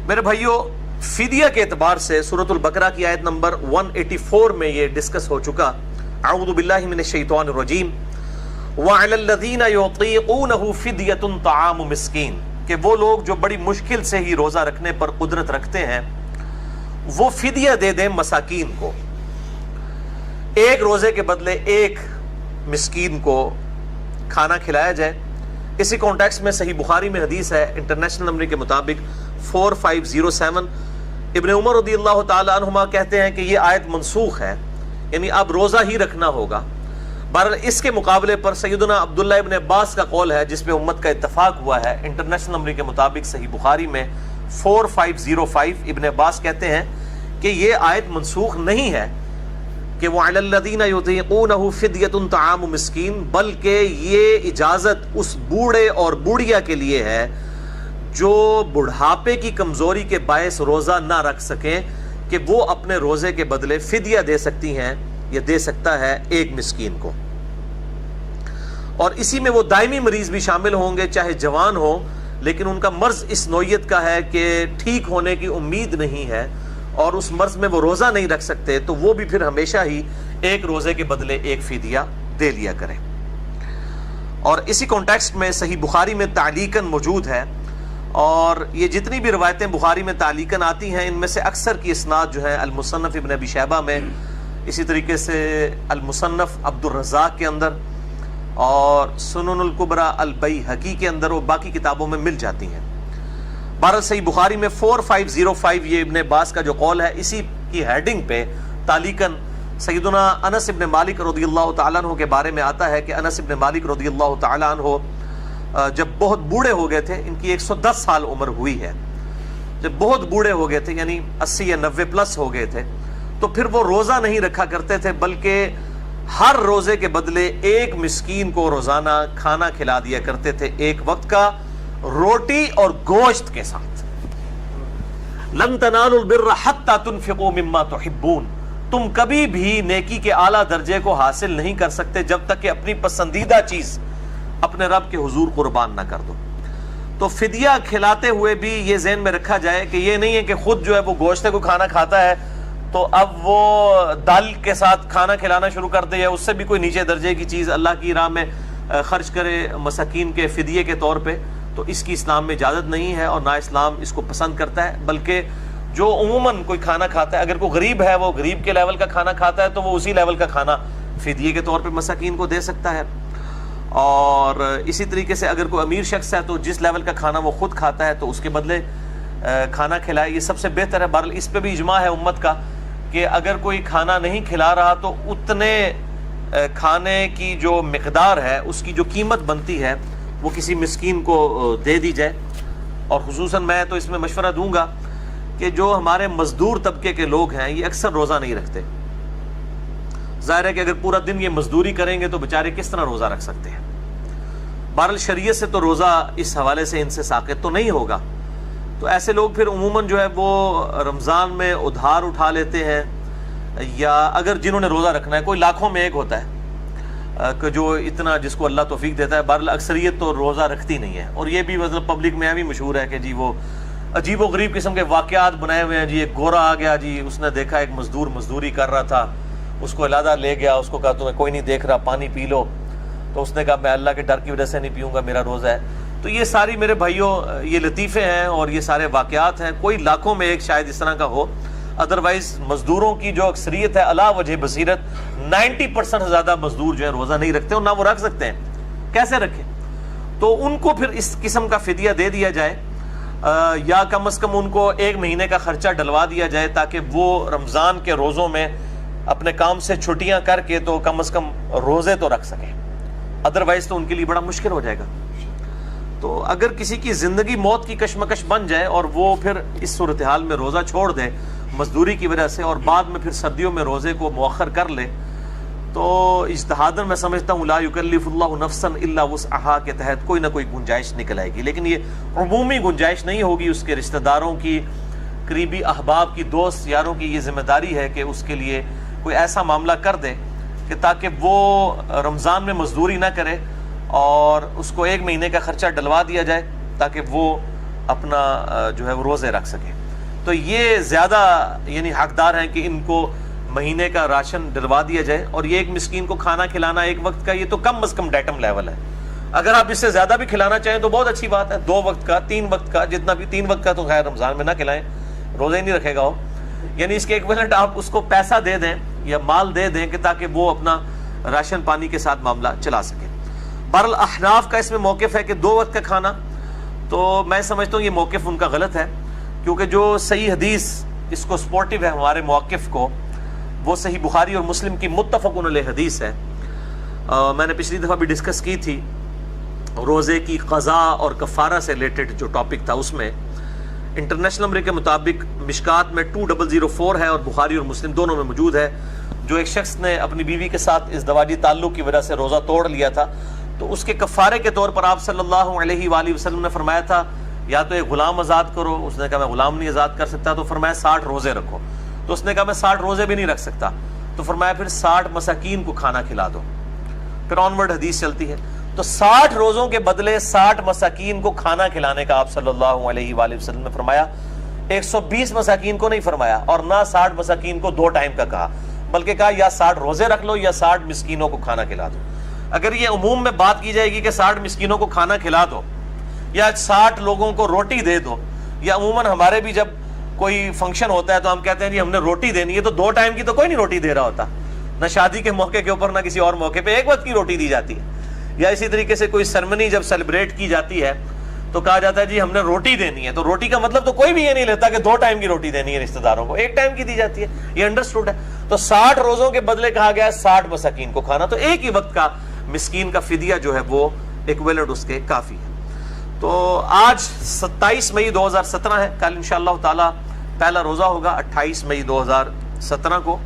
میرے بھائیوں، فدیہ کے اعتبار سے سورۃ البقرہ کی آیت نمبر 184 میں یہ ڈسکس ہو چکا. اعوذ باللہ من الشیطان الرجیم. وَعَلَى الَّذِينَ يُطِيقُونَهُ فِدْيَةٌ طَعَامُ مِسْكِين، کہ وہ لوگ جو بڑی مشکل سے ہی روزہ رکھنے پر قدرت رکھتے ہیں وہ فدیہ دے دیں مساکین کو. ایک روزے کے بدلے ایک مسکین کو کھانا کھلایا جائے. اسی کانٹیکسٹ میں صحیح بخاری میں حدیث ہے انٹرنیشنل نمبر کے مطابق 4507. ابن عمر رضی اللہ تعالی عنہما کہتے ہیں کہ یہ آیت منسوخ ہے، یعنی اب روزہ ہی رکھنا ہوگا. بہرحال اس کے مقابلے پر سیدنا عبداللہ ابن عباس کا قول ہے جس پہ امت کا اتفاق ہوا ہے. انٹرنیشنل نمبر کے مطابق صحیح بخاری میں 4505 ابن عباس کہتے ہیں کہ یہ آیت منسوخ نہیں ہے کہ وَعَلَى الَّذِينَ يُطِيقُونَهُ فِدْيَةٌ طَعَامُ مِسْكِين، بلکہ یہ اجازت اس بوڑھے اور بوڑھیا کے لیے ہے جو بڑھاپے کی کمزوری کے باعث روزہ نہ رکھ سکیں کہ وہ اپنے روزے کے بدلے فدیہ دے سکتی ہیں یا دے سکتا ہے ایک مسکین کو. اور اسی میں وہ دائمی مریض بھی شامل ہوں گے چاہے جوان ہو لیکن ان کا مرض اس نوعیت کا ہے کہ ٹھیک ہونے کی امید نہیں ہے اور اس مرض میں وہ روزہ نہیں رکھ سکتے، تو وہ بھی پھر ہمیشہ ہی ایک روزے کے بدلے ایک فدیہ دے لیا کریں. اور اسی کانٹیکسٹ میں صحیح بخاری میں تعلیقاً موجود ہے، اور یہ جتنی بھی روایتیں بخاری میں تعلیقاً آتی ہیں ان میں سے اکثر کی اسناد جو ہے المصنف ابن ابی شیبہ میں، اسی طریقے سے المصنف عبد الرزاق کے اندر اور سنن الکبریٰ البیہقی کے اندر اور باقی کتابوں میں مل جاتی ہیں. بہرحال صحیح بخاری میں 4505 یہ ابن عباس کا جو قول ہے، اسی کی ہیڈنگ پہ تعلیقاً سیدنا انس ابن مالک رضی اللہ تعالیٰ عنہ کے بارے میں آتا ہے کہ انس ابن مالک رضی اللہ تعالیٰ عنہ جب بہت بوڑھے ہو گئے تھے، ان کی 110 سال عمر ہوئی ہے، جب بہت بوڑھے ہو گئے تھے یعنی 80 یا 90 پلس ہو گئے تھے، تو پھر وہ روزہ نہیں رکھا کرتے تھے بلکہ ہر روزے کے بدلے ایک مسکین کو روزانہ کھانا کھلا دیا کرتے تھے، ایک وقت کا روٹی اور گوشت کے ساتھ. لن تنالوا البر حتى تنفقوا مما تحبون، تم کبھی بھی نیکی کے اعلیٰ درجے کو حاصل نہیں کر سکتے جب تک کہ اپنی پسندیدہ چیز اپنے رب کے حضور قربان نہ کر دو. تو فدیہ کھلاتے ہوئے بھی یہ ذہن میں رکھا جائے کہ یہ نہیں ہے کہ خود جو ہے وہ گوشت کو کھانا کھاتا ہے تو اب وہ دال کے ساتھ کھانا کھلانا شروع کر دے یا اس سے بھی کوئی نیچے درجے کی چیز اللہ کی راہ میں خرچ کرے مساکین کے فدیے کے طور پہ. تو اس کی اسلام میں اجازت نہیں ہے اور نہ اسلام اس کو پسند کرتا ہے، بلکہ جو عموماً کوئی کھانا کھاتا ہے، اگر کوئی غریب ہے وہ غریب کے لیول کا کھانا کھاتا ہے تو وہ اسی لیول کا کھانا فدیے کے طور پہ مساکین کو دے سکتا ہے. اور اسی طریقے سے اگر کوئی امیر شخص ہے تو جس لیول کا کھانا وہ خود کھاتا ہے تو اس کے بدلے کھانا کھلائے، یہ سب سے بہتر ہے. بہرحال اس پہ بھی اجماع ہے امت کا کہ اگر کوئی کھانا نہیں کھلا رہا تو اتنے کھانے کی جو مقدار ہے اس کی جو قیمت بنتی ہے وہ کسی مسکین کو دے دی جائے. اور خصوصاً میں تو اس میں مشورہ دوں گا کہ جو ہمارے مزدور طبقے کے لوگ ہیں یہ اکثر روزہ نہیں رکھتے. ظاہر ہے کہ اگر پورا دن یہ مزدوری کریں گے تو بیچارے کس طرح روزہ رکھ سکتے ہیں. بہرحال شریعت سے تو روزہ اس حوالے سے ان سے ساقط تو نہیں ہوگا. تو ایسے لوگ پھر عموماً جو ہے وہ رمضان میں ادھار اٹھا لیتے ہیں، یا اگر جنہوں نے روزہ رکھنا ہے، کوئی لاکھوں میں ایک ہوتا ہے کہ جو اتنا جس کو اللہ توفیق دیتا ہے. بہرحال اکثریت تو روزہ رکھتی نہیں ہے. اور یہ بھی مطلب پبلک میں بھی مشہور ہے کہ جی وہ عجیب و غریب قسم کے واقعات بنائے ہوئے ہیں. جی ایک گورا آ گیا، جی اس نے دیکھا ایک مزدور مزدوری کر رہا تھا، اس کو علیحدہ لے گیا، اس کو کہا تمہیں کوئی نہیں دیکھ رہا، پانی پی لو. تو اس نے کہا میں اللہ کے ڈر کی وجہ سے نہیں پیوں گا، میرا روزہ ہے. تو یہ ساری میرے بھائیوں یہ لطیفے ہیں اور یہ سارے واقعات ہیں. کوئی لاکھوں میں ایک شاید اس طرح کا ہو، ادروائز مزدوروں کی جو اکثریت ہے علا وجہ بصیرت 90% سے زیادہ مزدور جو ہے روزہ نہیں رکھتے اور نہ وہ رکھ سکتے ہیں. کیسے رکھیں؟ تو ان کو پھر اس قسم کا فدیہ دے دیا جائے، یا کم از کم ان کو ایک مہینے کا خرچہ ڈلوا دیا جائے تاکہ وہ رمضان کے روزوں میں اپنے کام سے چھٹیاں کر کے تو کم از کم روزے تو رکھ سکیں. ادروائز تو ان کے لیے بڑا مشکل ہو جائے گا. تو اگر کسی کی زندگی موت کی کشمکش بن جائے اور وہ پھر اس صورتحال میں روزہ چھوڑ دے مزدوری کی وجہ سے اور بعد میں پھر سردیوں میں روزے کو مؤخر کر لے، تو اجتہاداً میں سمجھتا ہوں لا یکلف اللہ نفسا الا وسعہا کے تحت کوئی نہ کوئی گنجائش نکل آئے گی. لیکن یہ عمومی گنجائش نہیں ہوگی. اس کے رشتہ داروں کی، قریبی احباب کی، دوست یاروں کی یہ ذمہ داری ہے کہ اس کے لیے کوئی ایسا معاملہ کر دے کہ تاکہ وہ رمضان میں مزدوری نہ کرے اور اس کو ایک مہینے کا خرچہ ڈلوا دیا جائے تاکہ وہ اپنا جو ہے وہ روزے رکھ سکے. تو یہ زیادہ یعنی حقدار ہیں کہ ان کو مہینے کا راشن ڈلوا دیا جائے. اور یہ ایک مسکین کو کھانا کھلانا ایک وقت کا یہ تو کم از کم ڈیٹم لیول ہے. اگر آپ اس سے زیادہ بھی کھلانا چاہیں تو بہت اچھی بات ہے, 2 وقت کا 3 وقت کا, جتنا بھی 3 وقت کا تو خیر رمضان میں نہ کھلائیں, روزے ہی نہیں رکھے گا وہ, یعنی اس کے ایکویولنٹ آپ اس کو پیسہ دے دیں یا مال دے دیں کہ تاکہ وہ اپنا راشن پانی کے ساتھ معاملہ چلا سکے. بہرحال احناف کا اس میں موقف ہے کہ 2 وقت کا کھانا, تو میں سمجھتا ہوں یہ موقف ان کا غلط ہے, کیونکہ جو صحیح حدیث اس کو سپورٹیو ہے ہمارے موقف کو, وہ صحیح بخاری اور مسلم کی متفق علیہ حدیث ہے. میں نے پچھلی دفعہ بھی ڈسکس کی تھی روزے کی قضا اور کفارہ سے ریلیٹڈ جو ٹاپک تھا, اس میں انٹرنیشنل نمبر کے مطابق مشکات میں 2004 ہے اور بخاری اور مسلم دونوں میں موجود ہے. جو ایک شخص نے اپنی بیوی کے ساتھ ازدواجی تعلق کی وجہ سے روزہ توڑ لیا تھا, تو اس کے کفارے کے طور پر آپ صلی اللہ علیہ وآلہ وسلم نے فرمایا تھا یا تو ایک غلام آزاد کرو. اس نے کہا میں غلام نہیں آزاد کر سکتا, تو فرمایا 60 روزے رکھو. تو اس نے کہا میں 60 روزے بھی نہیں رکھ سکتا, تو فرمایا پھر 60 مساکین کو کھانا کھلا دو. پھر آنورڈ حدیث چلتی ہے. تو 60 روزوں کے بدلے 60 مساکین کو کھانا کھلانے کا آپ صلی اللہ علیہ وآلہ وسلم نے فرمایا. 120 مساکین کو نہیں فرمایا, اور نہ 60 مساکین کو 2 ٹائم کا کہا, بلکہ کہا یا 60 روزے رکھ لو یا 60 مسکینوں کو کھانا کھلا دو. اگر یہ عموم میں بات کی جائے گی کہ 60 مسکینوں کو کھانا کھلا دو یا 60 لوگوں کو روٹی دے دو, یا عموماً ہمارے بھی جب کوئی فنکشن ہوتا ہے تو ہم کہتے ہیں جی ہم نے روٹی دینی ہے, تو 2 ٹائم کی تو کوئی نہیں روٹی دے رہا ہوتا, نہ شادی کے موقع کے اوپر نہ کسی اور موقع پہ, 1 وقت کی روٹی دی جاتی ہے. یا اسی طریقے سے کوئی سرمنی جب سیلیبریٹ کی جاتی ہے تو کہا جاتا ہے جی ہم نے روٹی دینی ہے, تو روٹی کا مطلب تو کوئی بھی یہ نہیں لیتا کہ 2 ٹائم کی روٹی دینی ہے رشتہ داروں کو, 1 ٹائم کی دی جاتی ہے, یہ انڈرسٹوڈ ہے. تو 60 روزوں کے بدلے کہا گیا ہے 60 مساکین کو کھانا, تو ایک ہی وقت کا مسکین کا فدیہ جو ہے وہ ایکویلنٹ اس کے کافی ہے. تو آج 27 مئی 2017 ہے, کل انشاءاللہ تعالی پہلا روزہ ہوگا 28 مئی 2017 کو.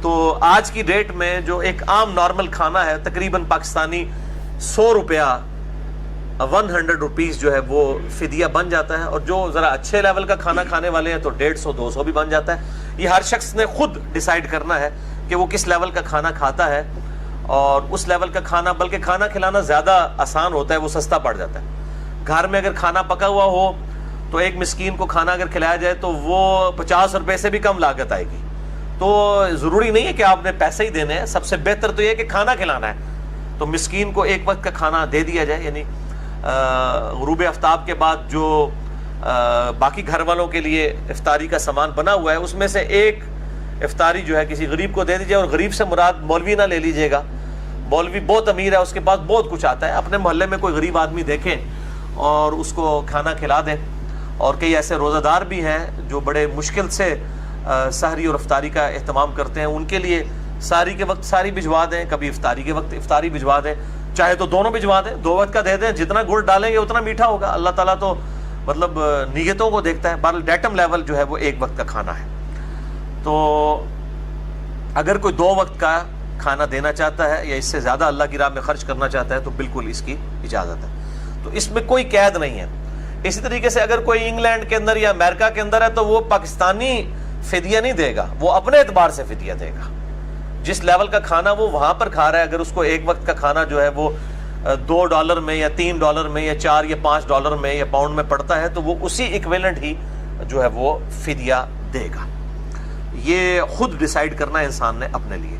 تو آج کی ڈیٹ میں جو ایک عام نارمل کھانا ہے تقریباً پاکستانی 100 روپیہ 100 روپیز جو ہے وہ فدیہ بن جاتا ہے, اور جو ذرا اچھے لیول کا کھانا کھانے والے ہیں تو 150-200 بھی بن جاتا ہے. یہ ہر شخص نے خود ڈیسائیڈ کرنا ہے کہ وہ کس لیول کا کھانا کھاتا ہے, اور اس لیول کا کھانا, بلکہ کھانا کھلانا زیادہ آسان ہوتا ہے, وہ سستا پڑ جاتا ہے. گھر میں اگر کھانا پکا ہوا ہو تو ایک مسکین کو کھانا اگر کھلایا جائے تو وہ 50 روپے سے بھی کم لاگت آئے گی. تو ضروری نہیں ہے کہ آپ نے پیسے ہی دینے ہیں, سب سے بہتر تو یہ کہ کھانا کھلانا ہے تو مسکین کو 1 وقت کا کھانا دے دیا جائے. یعنی غروب آفتاب کے بعد جو باقی گھر والوں کے لیے افطاری کا سامان بنا ہوا ہے اس میں سے ایک افطاری جو ہے کسی غریب کو دے دیجیے. اور غریب سے مراد مولوی نہ لے لیجیے گا, مولوی بہت امیر ہے, اس کے پاس بہت کچھ آتا ہے. اپنے محلے میں کوئی غریب آدمی دیکھیں اور اس کو کھانا کھلا دیں. اور کئی ایسے روزہ دار بھی ہیں جو بڑے مشکل سے سحری اور افطاری کا اہتمام کرتے ہیں, ان کے لیے سحری کے وقت سحری بھجوا دیں, کبھی افطاری کے وقت افطاری بھجوا دیں, چاہے تو دونوں بھجوا دیں, 2 وقت کا دے دیں, جتنا گڑ ڈالیں گے اتنا میٹھا ہوگا. اللہ تعالیٰ تو مطلب نیتوں کو دیکھتا ہے. بہرحال ڈیٹم لیول جو ہے وہ 1 وقت کا کھانا ہے. تو اگر کوئی 2 وقت کا کھانا دینا چاہتا ہے یا اس سے زیادہ اللہ کی راہ میں خرچ کرنا چاہتا ہے تو بالکل اس کی اجازت ہے, تو اس میں کوئی قید نہیں ہے. اسی طریقے سے اگر کوئی انگلینڈ کے اندر یا امریکہ کے اندر ہے تو وہ پاکستانی فدیہ نہیں دے گا, وہ اپنے اعتبار سے فدیہ دے گا. جس لیول کا کھانا وہ وہاں پر کھا رہا ہے, اگر اس کو 1 وقت کا کھانا جو ہے وہ $2 میں یا $3 میں یا $4 یا $5 میں یا پاؤنڈ میں پڑتا ہے تو وہ اسی ایکویلنٹ ہی جو ہے وہ فدیہ دے گا. یہ خود ڈیسائیڈ کرنا ہے انسان نے اپنے لیے.